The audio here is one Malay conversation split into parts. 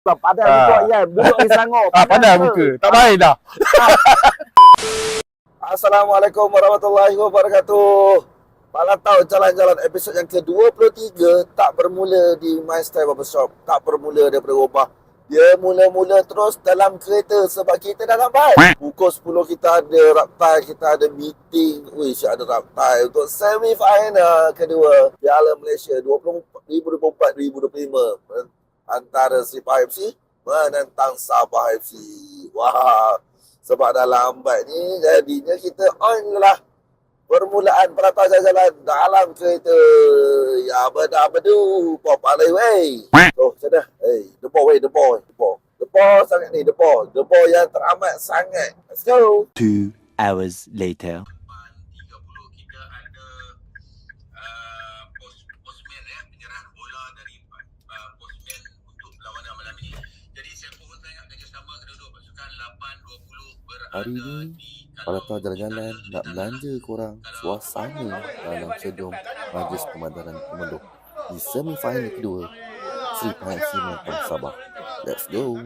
Padan muka ya, duduk di sangor. Padan muka. Tak baik dah. Assalamualaikum warahmatullahi wabarakatuh. Pak Latau jalan-jalan episod yang ke-23 tak bermula di My Style Barbershop. Tak bermula daripada rumah. Dia mula-mula terus dalam kereta sebab kita dah lambat. Pukul 10 kita ada raptai, kita ada meeting. Wish ada raptai untuk semi-final kedua Piala Malaysia 2024-2025 antara Sri Pahang FC menentang Sabah FC. Wah, sebab dah lambat ni jadinya kita on lah permulaan pelatau jalan-jalan dalam kereta. Ya bedu pop alai wey. Oh, macam mana? Hey, the ball wey, the ball. The ball sangat ni, the ball yang teramat sangat. Let's go. 2 hours later. Hari ni Palatau jalan-jalan nak belanja korang suasana dalam stadium Majlis Pemandaran Pemandu di semi-final kedua Sri Pahang FC menentang Sabah. Let's go.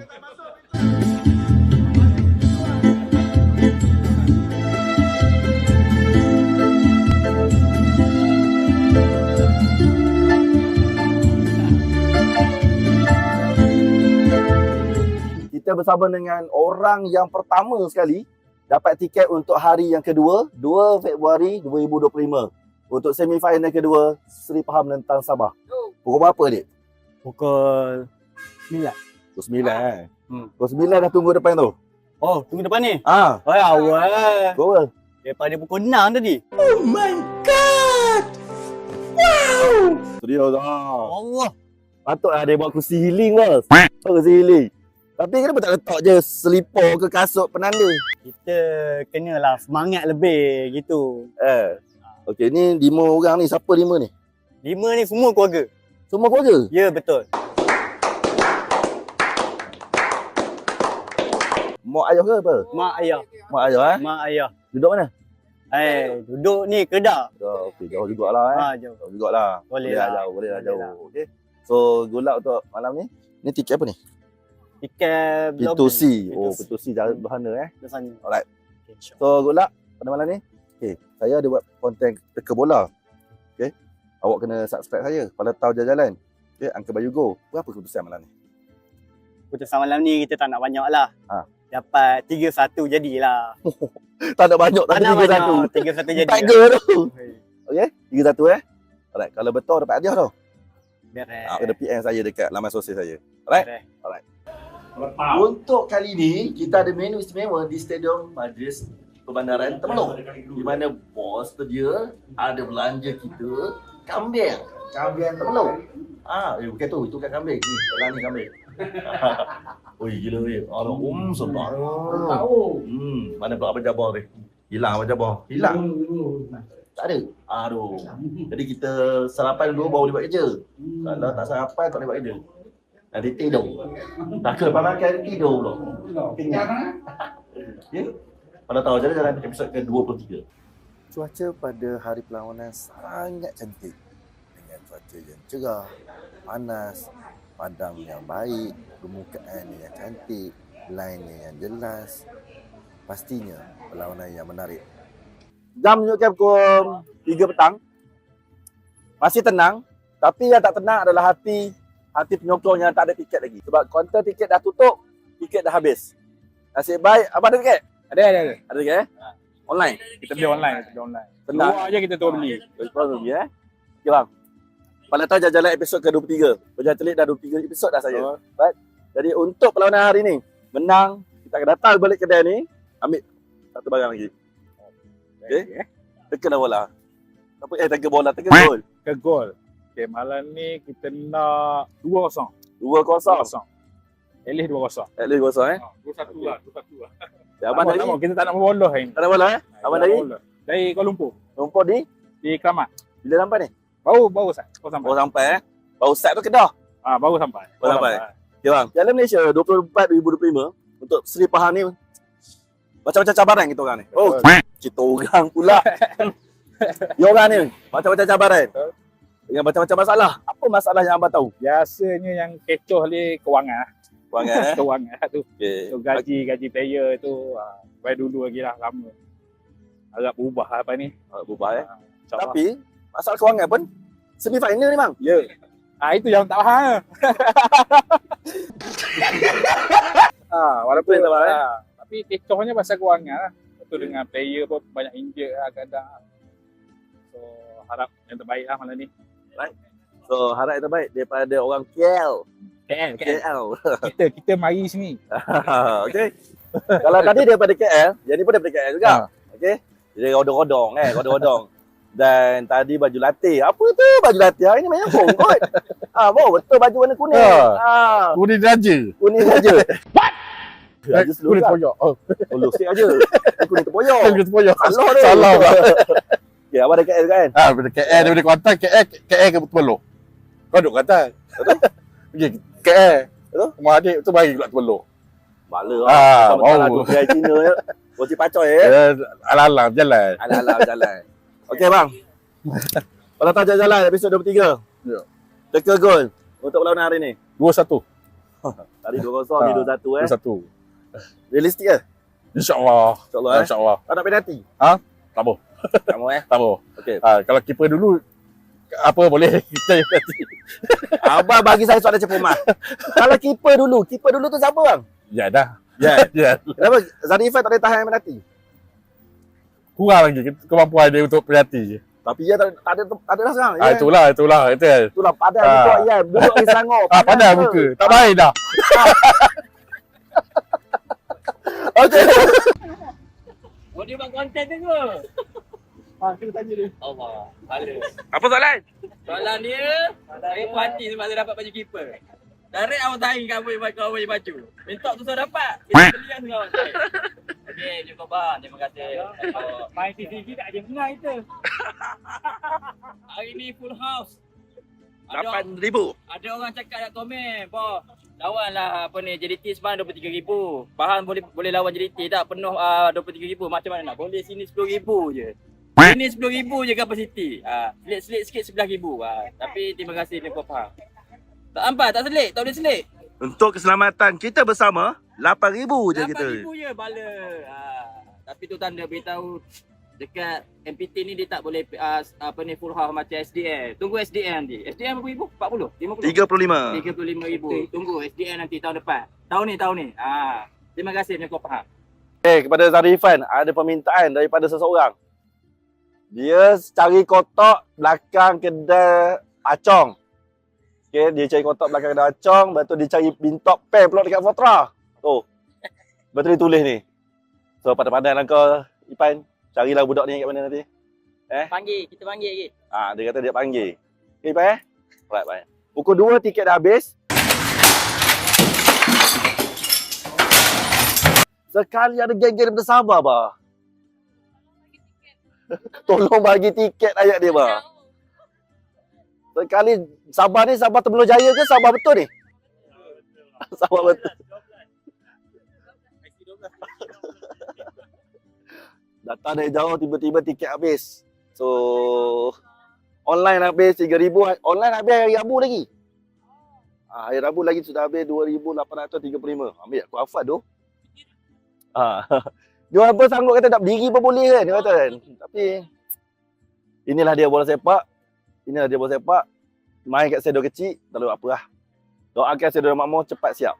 Kita bersama dengan orang yang pertama sekali dapat tiket untuk hari yang kedua 2 Februari 2025 untuk semi-final kedua Sri Pahang menentang Sabah. Pukul berapa dik? Pukul 9. Pukul 9 Pukul 9 dah tunggu depan tu. Oh, tunggu depan ni? Ah, Oh, awal. betul. Daripada pukul 6 tadi. Studio dah. Allah. Patutlah dia buat kursi healing bos. Kursi healing. Tapi kenapa tak letak je selipar ke kasut penanda? Kita kenalah semangat lebih gitu. Okey, ni 5 orang ni. Siapa 5 ni? 5 ni semua keluarga. Semua keluarga? Ya, betul. Mak ayah ke apa? Mak ayah. Mak ayah Mak ayah. Duduk mana? Duduk ni Kedah. Okey, jauh jugalah Jauh. Jauh jugalah. Boleh lah. Boleh lah Boleh jauh. Okey. So, good luck untuk malam ni. Ni tiket apa ni? Tiket P2C. Oh, P2C jalan berhana Di sana. Alright. Okay, sure. So, good luck pada malam ni. Okey, saya ada buat konten teka bola. Okey. Awak kena subscribe saya. Palatau jalan-jalan. Okey, Uncle Bayu Go. Berapa keputusan malam ni? Putusan malam ni kita tak nak banyak lah. Dapat 3-1 jadilah. Tak ada banyak Tak tapi nak 3-1. banyak. 3-1 jadi. Tiger tu. Okey, 3-1 Alright, kalau betul dapat hadiah tau. Beres. Kena PM saya dekat laman sosial saya. Alright? Beres. Untuk kali ni, kita ada menu istimewa di Stadium Majlis Perbandaran Temelong. Di mana bos tu dia ada belanja kita kambing. Kambing Temelong. Bukan tu. Itu kan kambing. Ni, dalam ni kambing. Oi, gila weh. Sedap. Tahu. Mana pula Abang Jabbar ni? Hilang Abang Jabbar. Hilang. Tak ada. Aduh. Jadi kita sarapan dulu baru dia buat kerja. Kalau tak sarapan tak boleh buat kerja. Nanti tidur. Tak makan tidur pula. Kenyang. Ya. Pada tahu jalan-jalan episod ke-23. Cuaca pada hari perlawanan sangat cantik dengan cuaca yang cerah, panas, padang yang baik, permukaan yang cantik, line yang jelas. Pastinya perlawanan yang menarik. Jam menunjukkan pukul 3 petang. Masih tenang. Tapi yang tak tenang adalah hati penyokong yang tak ada tiket lagi. Sebab kaunter tiket dah tutup, tiket dah habis. Nasib baik, abang ada tiket? Ada. Ada tiket Online? Kita beli online. Tenang. Keluar je kita terus beli. Okey bang. Palatau jalan-jalan episod ke-23. Berjalan telik dah 23 episod dah saya. Right? Jadi untuk perlawanan hari ni, menang, kita akan datang balik kedai ni, ambil satu barang lagi. Okey. Tekan bola. Teka bola, teka gol. Ke gol. Okay, malam ni kita nak 2-0. 2-0. At least 2-0. At least 2-0 2-1 lah. Ya, abang dari Kita tak nak membolos hari ni. tak ada bola Abang dari Dari Kuala Lumpur. Lumpur di Keramat. bila sampai ni? Baru sampai. Baru sampai Baru start tu Kedah. Baru sampai. Okey bang. Piala Malaysia 2024-2025 untuk Sri Pahang ni macam-macam cabaran kita orang ni. Oh, kita orang pula. Dia orang ni macam-macam cabaran. Dengan macam-macam masalah. Apa masalah yang abang tahu? Biasanya yang kecoh ni kewangan. Kewangan Kewangan tu. Okey. So gaji player tu baik dulu lagi lah lama. Harap berubah apa ni. Berubah InsyaAllah. Tapi masalah kewangan pun semi final ni bang. Ya. Itu yang tak faham. Walaupun Betul tak faham, tapi kecohnya pasal kewangan lah. Betul dengan player pun banyak injured lah kadang. So harap yang terbaik lah malam ni. So harap yang terbaik daripada orang KL. KL. Kita mari sini. Okey. Kalau tadi daripada KL, yang ni pun daripada KL juga. Okey. Dia rodong-rodong. Dan tadi baju latih. Apa tu baju latih? Hari ni main apa kot? Betul baju warna kuning. Kuning raja. Kuning saja. What? Raja seluruh Kuning kan? terpoyok. Lu sikit aja. Kuning terpoyok. Kuning terpoyok. Salah dia. Salah. Okey, abang dari KL kan? Daripada KL, daripada Kuantan, KL ke Teluk. Kau duduk Kuantan. Betul? Okey, KL. Betul? Rumah adik tu bagi kat Teluk. Bala Ah, Betul lah bau. tu gaya Cina ya. Bocil pacoy Alang-alang jalan. Alah jalan. Okey bang. Pada tajuk jalan episod 23. Ya. Teka gol untuk perlawanan hari ni. 2-1. Tadi 2-0 ni 2-1 2-1. Realistik ke? InsyaAllah. InsyaAllah InsyaAllah. Tak ada penalti. Tak apa. Kamu Tak apa. Okey. Kalau keeper dulu, apa boleh kita yang nanti. Abang bagi saya soalan cepumat. Kalau keeper dulu tu siapa bang? Ya dah. Ya. Ya. Kenapa Zani Ifan tak boleh tahan penalti? Kurang lagi kemampuan dia untuk penalti. Tapi dia tak ada dah sekarang. Ya. Itulah. Itulah padan muka ya. Duduk di sanggup. Pandai muka. Tak baik dah. Okey. Buat dia buat konten tu ke? Kita tanya dia. Allah. Hala. Apa soalan? Soalan dia, saya puas hati sebab saya dapat baju keeper. Direct awak saing kau punya baju. Minta tu saya dapat. Kita belikan dengan awak. Okey, cukup bang. Terima kasih. Main TV tak ada menang kita. Hari ni full house. 8,000. Ada orang cakap kat komen, boh. Lawanlah apa ni JDT semalam 23,000. Bahan boleh lawan JDT tak penuh 23,000. Macam mana nak? Boleh sini 10,000 je. Sini 10,000 je capacity. Selit sikit 11,000. Tapi terima kasih ni kau faham. Tak ampas, tak selit, tak boleh selit. Untuk keselamatan kita bersama 8,000 je kita. 8,000 je bala. Tapi tu tanda beritahu dekat MPT ni dia tak boleh apa ni full house macam SDN. Tunggu SDN nanti. SDN berapa ribu? 40? 50? 35. 35,000. Tunggu SDN nanti tahun depan. Tahun ni. Terima kasih ni kau faham. Kepada Zarifan, ada permintaan daripada seseorang. Dia cari kotak belakang kedai acong. Okey, dia cari kotak belakang kedai acong, lepas tu dia cari bintop pen pula dekat Fotra. Tu. Betul dia tulis ni. So pandai-pandai lah kau Ipan, carilah budak ni kat mana nanti. Kita panggil lagi. Dia kata dia panggil. Okey Ipan Alright, bye. Pukul 2 tiket dah habis. Sekali ada geng-geng daripada Sabah, bah. Tolong bagi tiket ayat dia, bah. Sekali Sabah ni Sabah Terbelum Jaya ke Sabah betul ni? Sabah betul. Datang dari jauh tiba-tiba tiket habis. So online habis 3,000, online habis hari Rabu lagi. Hari Rabu lagi sudah habis 2,835. Ambil aku hafal tu. Dia apa sanggup kata tak berdiri pun boleh kan, dia kata kan. Tapi inilah dia bola sepak. Inilah dia bola sepak. Main kat stadium kecil, tak ada apa lah. Doakan stadium makmur cepat siap.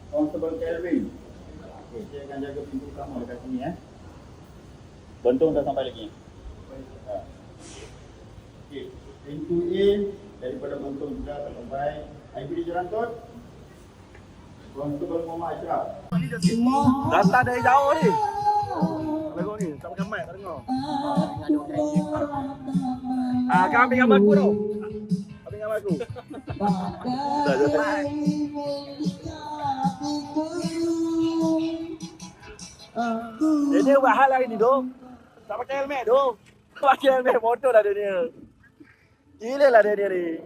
Constable Kelvin. Okey, saya akan jaga pintu utama dekat sini Bentong dah sampai lagi. Okey, pintu A daripada Bentong juga tak sampai. IB Jerantut. Constable Muhammad Ashraf. Datang dari jauh ni. Lagu ni, tak pakai mic, tak dengar. Kau ambil gambar aku tau. Ambil gambar aku. Dia buat hal hari ni tu. Tak pakai helmet tu. Pakai helmet motor lah dia. Gila lah dia ni.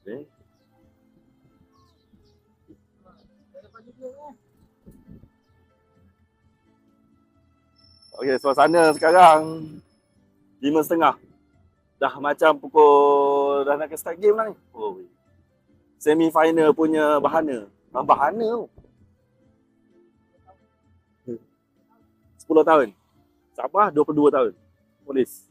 Okay. Okey, suasana sekarang 5:30. Dah macam pukul dah nak ke start game lah ni. Oh. Semi final punya bahana. Bahana tu. 10 tahun. Sabah 22 tahun. Polis.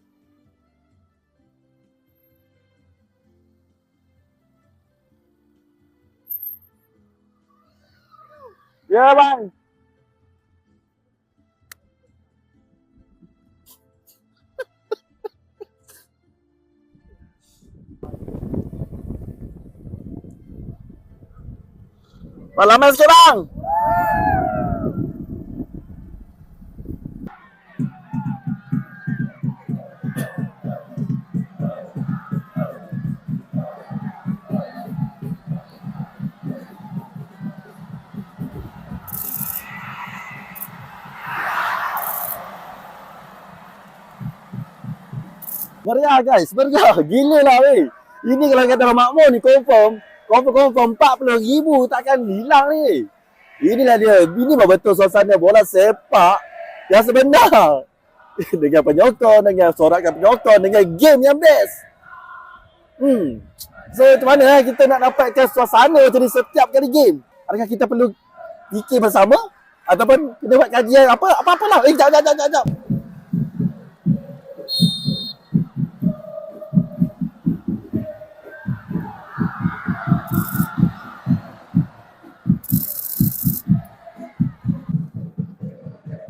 Ya bang. Lama sikit bang. Meriah guys, meriah. Gila lah weh. Ini kalau kata orang makmur ni confirm 40,000 takkan hilang ni. Inilah dia. Ini betul suasana bola sepak yang sebenar. Dengan penyokong, dengan sorakan penyokong, dengan game yang best. So macam mana kita nak dapatkan suasana macam ni setiap kali game? Adakah kita perlu fikir bersama? Ataupun kita buat kajian apa-apalah. Jap.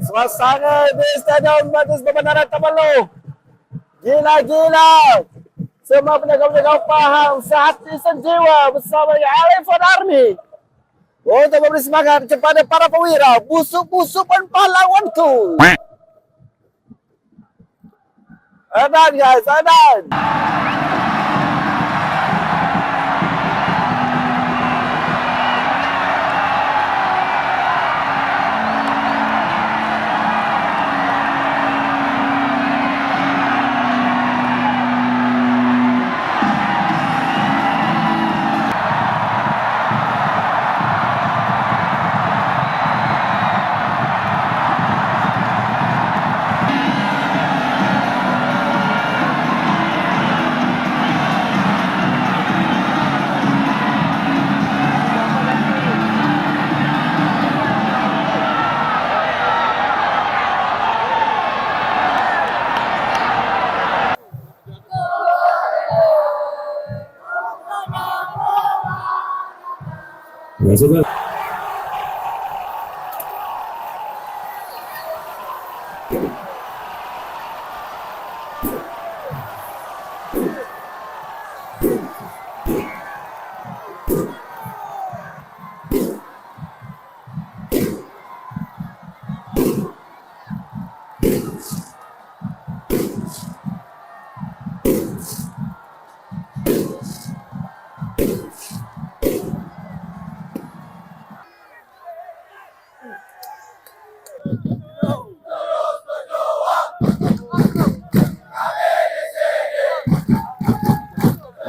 Suasana di Stadium Bagus Perbandaran Temerloh. Gila. Semua penjaga-penjaga faham sehati sejiwa bersama Alifon Army untuk memberi semangat kepada para perwira busuk-busukan pahlawanku. Adan guys, adan.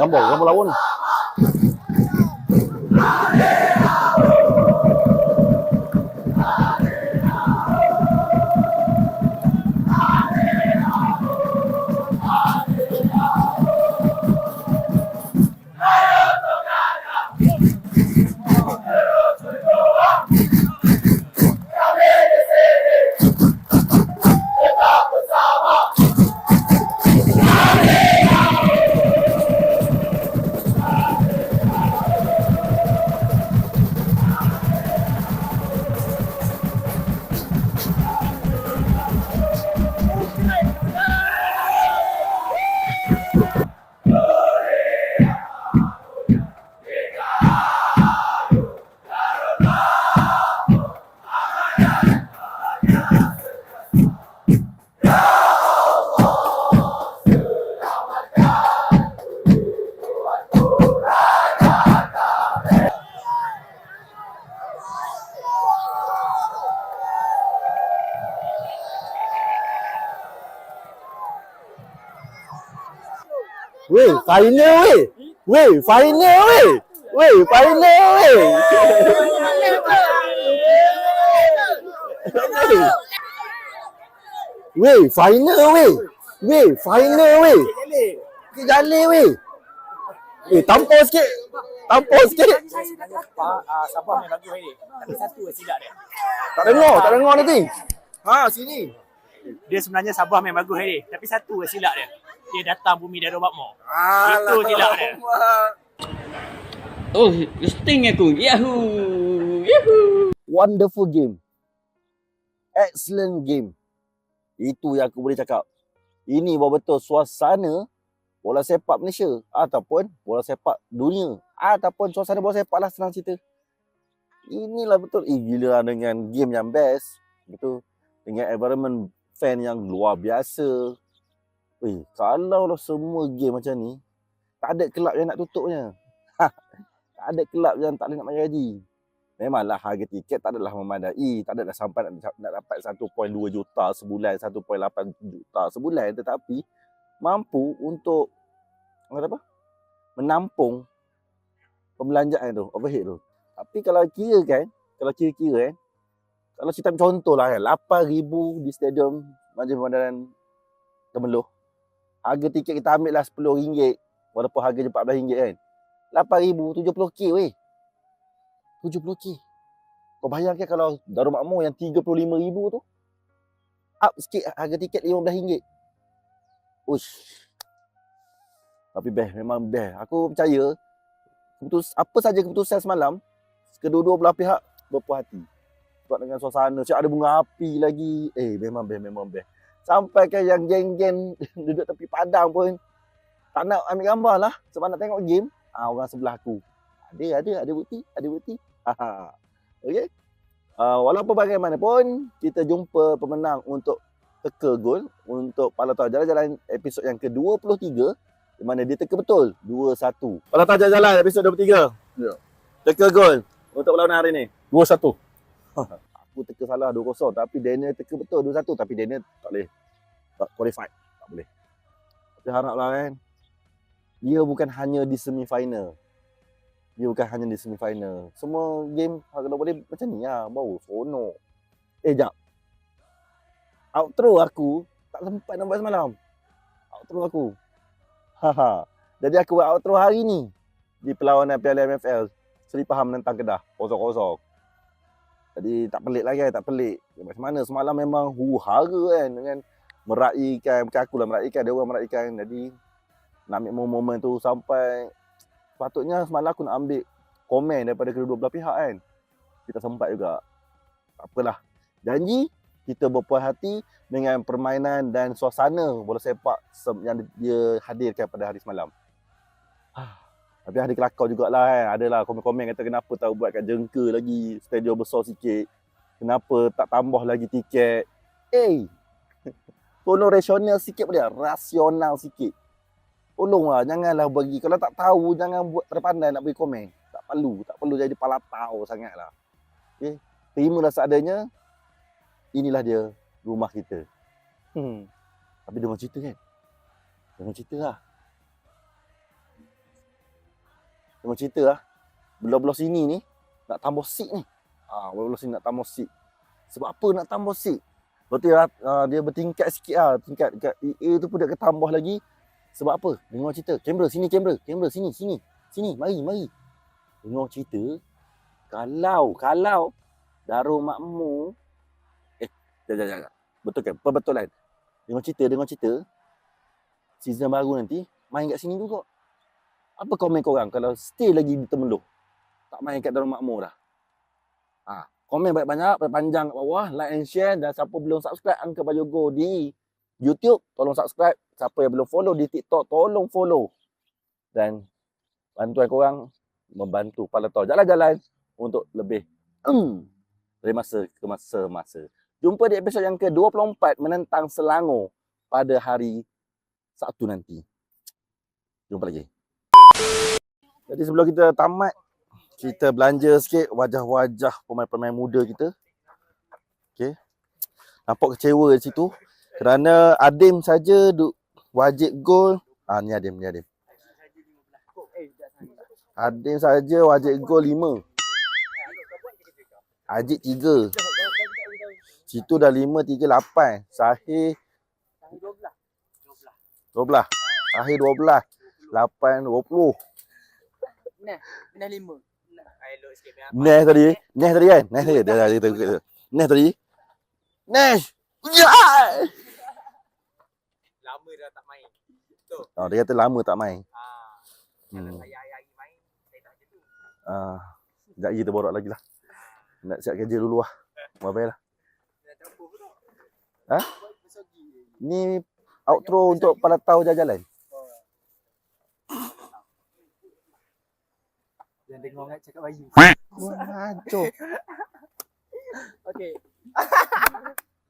Gambar lawan ni. Weh, final weh. Weh, final weh. Weh, final weh. Weh, final weh. Weh, final weh. Sikit jalik weh. Tampol sikit. Tampol sikit. Sabah main bagus hari ni. Tapi satu silap dia. Tak dengar nanti. Ha, sini. Dia sebenarnya Sabah main bagus hari ni. Tapi satu silap dia. Dia datang bumi Darul Makmur. Alah. Itu silap dia. Oh, sting aku. Yahoo! Yahoo! Wonderful game. Excellent game. Itu yang aku boleh cakap. Ini betul-betul suasana bola sepak Malaysia ataupun bola sepak dunia ataupun suasana bola sepak lah, senang cerita. Inilah betul. Gila lah dengan game yang best. Betul. Dengan environment fan yang luar biasa. Kalau lah semua game macam ni, tak ada kelab yang nak tutupnya. Tak ada kelab yang tak boleh nak bayar gaji. Memanglah harga tiket tak adalah memadai. Tak adalah sampai nak dapat 1.2 juta sebulan, 1.8 juta sebulan. Tetapi mampu untuk menampung pembelanjaan tu, overhead tu. Tapi kalau kira-kira kalau kita contoh lah kan, 8,000 di stadium Majlis Perbandaran Temerloh. Harga tiket kita ambil lah RM10, walaupun harganya RM14 kan. 8,000, 70k weh. 70k. Kau bayangkan kalau Darul Makmur yang 35,000 tu, up sikit harga tiket RM15. Uish. Tapi best, memang best. Aku percaya apa saja keputusan semalam, kedua-dua belah pihak berpuas hati. Sebab dengan suasana, siap ada bunga api lagi. Memang best. Sampai kan yang geng-geng duduk tepi padang pun tak nak ambil gambar lah sebab nak tengok game. Orang sebelah aku. Ada bukti. Okey. Walaupun bagaimanapun, kita jumpa pemenang untuk teka gol untuk Palatau Jalan-Jalan episod yang ke-23 di mana dia teka betul 2-1. Palatau Jalan-Jalan episod 23. Ya. Teka gol untuk perlawanan hari ni 2-1. Aku teka salah 2-0 tapi Daniel teka betul 2-1 tapi Daniel tak boleh. Tak qualified. Tak boleh. Tapi haraplah kan dia bukan hanya di semifinal. Semua game kalau boleh macam ni lah. Baru seronok. Jap. Outro aku tak sempat nak buat semalam. Outro aku. Jadi aku buat outro hari ni di perlawanan Piala MFL Seri Pahang menentang Kedah 0-0. Jadi tak pelik lagi, tak pelik. Macam mana semalam memang huru-hara kan dengan meraihkan, bukan akulah meraihkan, dia orang meraihkan. Jadi nak ambil momen tu sampai sepatutnya semalam aku nak ambil komen daripada kedua belah pihak kan. Kita sempat juga. Tak apalah. Janji kita berpuas hati dengan permainan dan suasana bola sepak yang dia hadirkan pada hari semalam. Tapi ada kelakar jugalah kan. Adalah komen-komen kata kenapa tak buatkan jengka lagi, stadium besar sikit. Kenapa tak tambah lagi tiket. Tolong rasional sikit boleh. Rasional sikit. Tolonglah, janganlah bagi. Kalau tak tahu, jangan buat terpandai nak bagi komen. Tak perlu jadi palatau sangatlah. Okay? Terimalah seadanya. Inilah dia rumah kita. Tapi dengar cerita kan? Dengar cerita lah. Belah-belah sini ni nak tambah seat ni. Belah-belah sini nak tambah seat. Sebab apa nak tambah seat? Betul lah, dia bertingkat sikit lah. Tingkat dekat EA tu pun dia akan tambah lagi. Sebab apa? Dengar cerita. Kamera sini. Sini. Mari. Dengar cerita. Kalau Darul Makmur jangan. Betul kan? Perbetulan. Dengar cerita. Season baru nanti main kat sini juga. Apa komen korang kalau stay lagi di Temerloh? Tak main kat Darul Makmur dah. Komen banyak-banyak, panjang kat bawah, like and share, dan siapa belum subscribe Uncle Bayogo di YouTube, tolong subscribe. Siapa yang belum follow di TikTok, tolong follow. Dan bantuan korang membantu Palatau Jalan-Jalan untuk lebih dari masa ke masa. Jumpa di episod yang ke-24 menentang Selangor pada hari Sabtu nanti. Jumpa lagi. Jadi sebelum kita tamat, kita belanja sikit wajah-wajah pemain-pemain muda kita. Okay. Nampak kecewa di situ. Kerana Adim saja wajib gol. Ni Adim. Adin saja wajib gol 5. Ajik 3. Situ dah 5, 3, 8. Sahih 12. Sahih 12. 8, 20. Nash tadi. Nash tadi kan? Nash tadi. Nash tadi. Nash! Ya! Lama dah tak main. Oh, dia kata lama tak main. Kalau saya hari-hari main, saya tak macam tu. Sekejap lagi kita borak lagi lah. Nak siap kerja dulu lah. Bye-bye lah. Ha? Ni outro untuk pada tahu jalan-jalan. Jangan dengar nak cakap bayu. Wah, hancur. Okey.